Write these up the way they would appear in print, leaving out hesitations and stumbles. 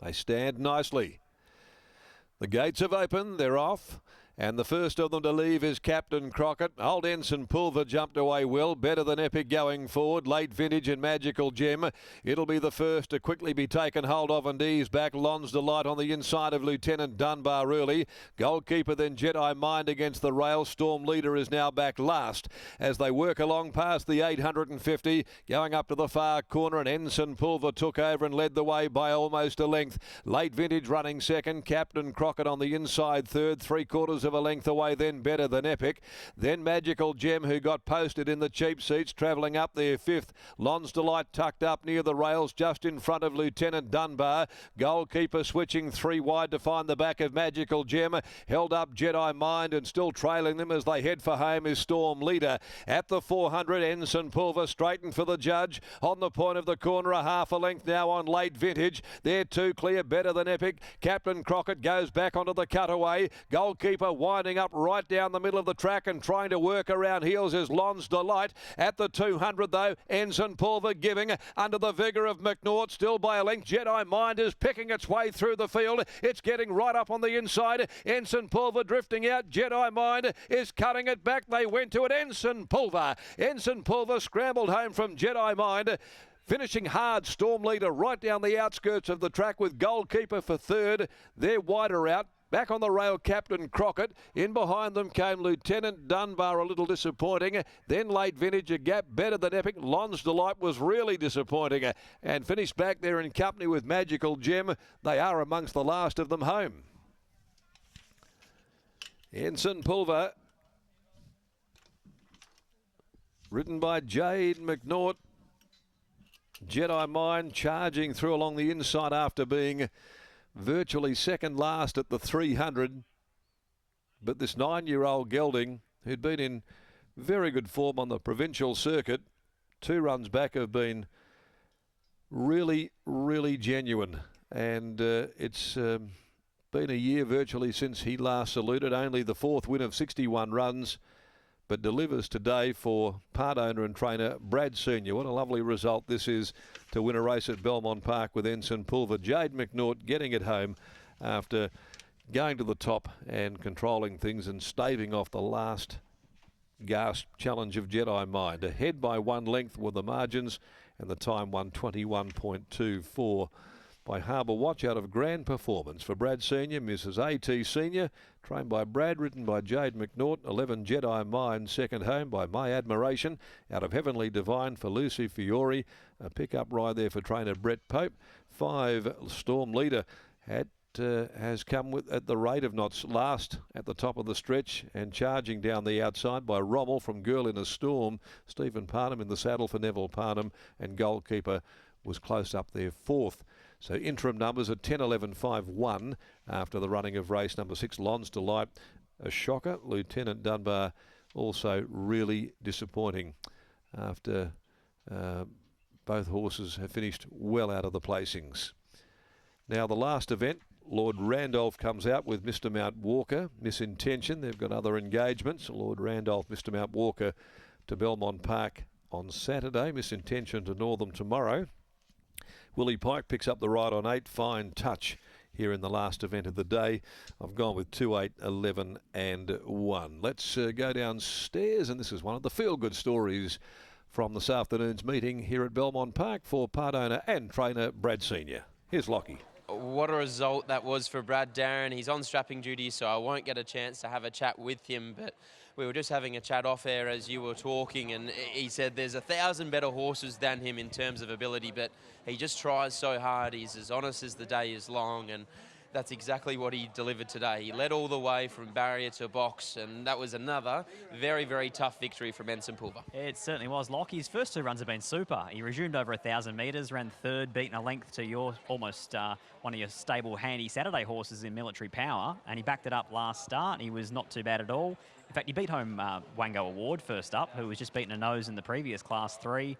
They stand nicely. The gates have opened, they're off. And the first of them to leave is Captain Crockett. Old Ensign Pulver jumped away well. Better Than Epic going forward. Late Vintage and Magical Gem. It'll be the first to quickly be taken hold of and ease back. Lon's Delight on the inside of Lieutenant Dunbar early. Goalkeeper then Jedi Mind against the rail. Storm Leader is now back last as they work along past the 850. Going up to the far corner, and Ensign Pulver took over and led the way by almost a length. Late Vintage running second. Captain Crockett on the inside third. 3/4 of a length away then Better Than Epic. Then Magical Gem, who got posted in the cheap seats, travelling up there fifth. Lon's Delight tucked up near the rails just in front of Lieutenant Dunbar. Goalkeeper switching 3 wide to find the back of Magical Gem. Held up Jedi Mind, and still trailing them as they head for home is Storm Leader. At the 400, Ensign Pulver straightened for the judge. On the point of the corner, a half a length now on Late Vintage. They're two clear. Better Than Epic. Captain Crockett goes back onto the cutaway. Goalkeeper winding up right down the middle of the track and trying to work around heels is Lon's Delight. At the 200 though, Ensign Pulver giving under the vigour of McNaught, still by a length. Jedi Mind is picking its way through the field. It's getting right up on the inside. Ensign Pulver drifting out. Jedi Mind is cutting it back. They went to it. Ensign Pulver scrambled home from Jedi Mind. Finishing hard, Storm Leader right down the outskirts of the track with Goalkeeper for third. They're wider out. Back on the rail, Captain Crockett. In behind them came Lieutenant Dunbar, a little disappointing. Then Late Vintage, a gap. Better Than Epic. Lon's Delight was really disappointing and finished back there in company with Magical Gem. They are amongst the last of them home. Ensign Pulver, ridden by Jade McNaught. Jedi Mind charging through along the inside after being virtually second last at the 300. But this 9-year-old gelding, who'd been in very good form on the provincial circuit, 2 runs back, have been really, really genuine. And it's been a year virtually since he last saluted. Only the 4th win of 61 runs, but delivers today for part owner and trainer Brad Senior. What a lovely result this is to win a race at Belmont Park with Ensign Pulver. Jade McNaught getting it home after going to the top and controlling things and staving off the last gasp challenge of Jedi Mind. Ahead by 1 length with the margins, and the time 1:21.24 by Harbour Watch out of Grand Performance. For Brad Senior, Mrs. A.T. Senior, trained by Brad, ridden by Jade McNaught. 11 Jedi Mind, second home by My Admiration. Out of Heavenly Divine for Lucy Fiore. A pick-up ride there for trainer Brett Pope. 5 Storm Leader has come with at the rate of knots last at the top of the stretch, and charging down the outside by Rommel from Girl in a Storm. Stephen Parnham in the saddle for Neville Parnham, and Goalkeeper was close up there 4th. So interim numbers are 10, 11, 5, 1 after the running of race number 6. Lon's Delight, a shocker. Lieutenant Dunbar also really disappointing after both horses have finished well out of the placings. Now the last event, Lord Randolph comes out with Mr. Mount Walker. Misintention, they've got other engagements. Lord Randolph, Mr. Mount Walker to Belmont Park on Saturday. Misintention to Northam tomorrow. Willie Pike picks up the ride on 8. Fine Touch here in the last event of the day. I've gone with 2, 8, 11 and 1. Let's go downstairs, and this is one of the feel-good stories from this afternoon's meeting here at Belmont Park for part owner and trainer Brad Senior. Here's Lockie. What a result that was for Brad Darren. He's on strapping duty, so I won't get a chance to have a chat with him, but we were just having a chat off air as you were talking, and he said there's 1,000 better horses than him in terms of ability, but he just tries so hard. He's as honest as the day is long, and that's exactly what he delivered today. He led all the way from barrier to box, and that was another very, very tough victory from Ensign Pulver. It certainly was. Lockie's first 2 runs have been super. He resumed over 1,000 metres, ran third, beaten a length to your almost one of your stable handy Saturday horses in Military Power, and he backed it up last start. He was not too bad at all. In fact, he beat home Wango Award first up, who was just beaten a nose in the previous Class 3.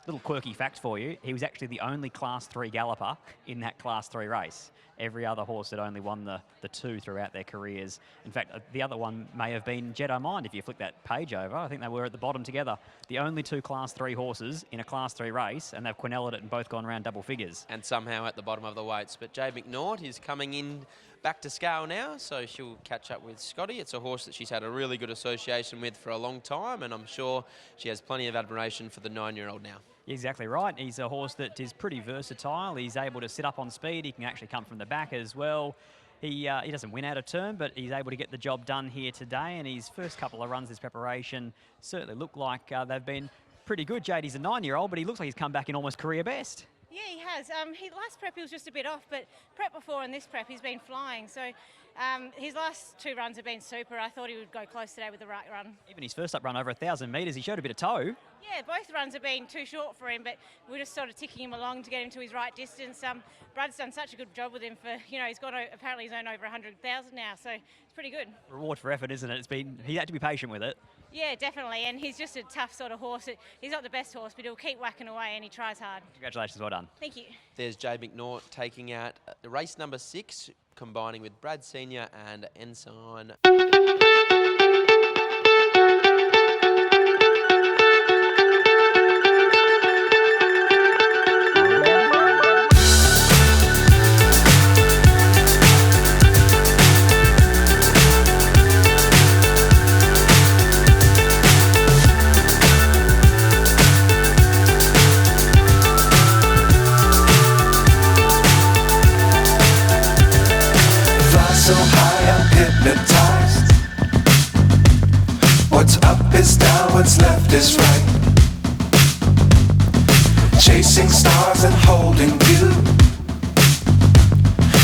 Little quirky fact for you, he was actually the only Class 3 galloper in that Class 3 race. Every other horse had only won the 2 throughout their careers. In fact, the other one may have been Jedi Mind if you flick that page over. I think they were at the bottom together. The only 2 Class 3 horses in a Class 3 race, and they've quinelled it and both gone around double figures. And somehow at the bottom of the weights. But Jade McNaught is coming in back to scale now, so she'll catch up with Scotty. It's a horse that she's had a really good association with for a long time, and I'm sure she has plenty of admiration for the 9-year-old now. Exactly right. He's a horse that is pretty versatile. He's able to sit up on speed. He can actually come from the back as well. He doesn't win out of turn, but he's able to get the job done here today. And his first couple of runs this preparation certainly look like they've been pretty good. He's a 9-year-old, but he looks like he's come back in almost career best. Yeah, he has. Last prep he was just a bit off, but prep before and this prep he's been flying. So his last 2 runs have been super. I thought he would go close today with the right run. Even his first up run over 1,000 metres, he showed a bit of toe. Yeah, both runs have been too short for him, but we're just sort of ticking him along to get him to his right distance. Brad's done such a good job with him for, he's got apparently he's earned over 100,000 now, so it's pretty good. Reward for effort, isn't it? He had to be patient with it. Yeah, definitely, and he's just a tough sort of horse. He's not the best horse, but he'll keep whacking away and he tries hard. Congratulations, well done. Thank you. There's Jade McNaught taking out race number 6, combining with Brad Senior and ENSIGN. So high I'm hypnotized. What's up is down, what's left is right. Chasing stars and holding you.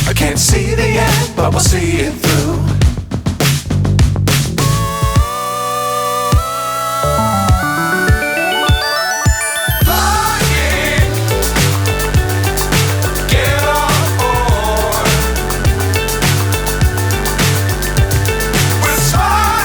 I can't see the end, but we'll see it through.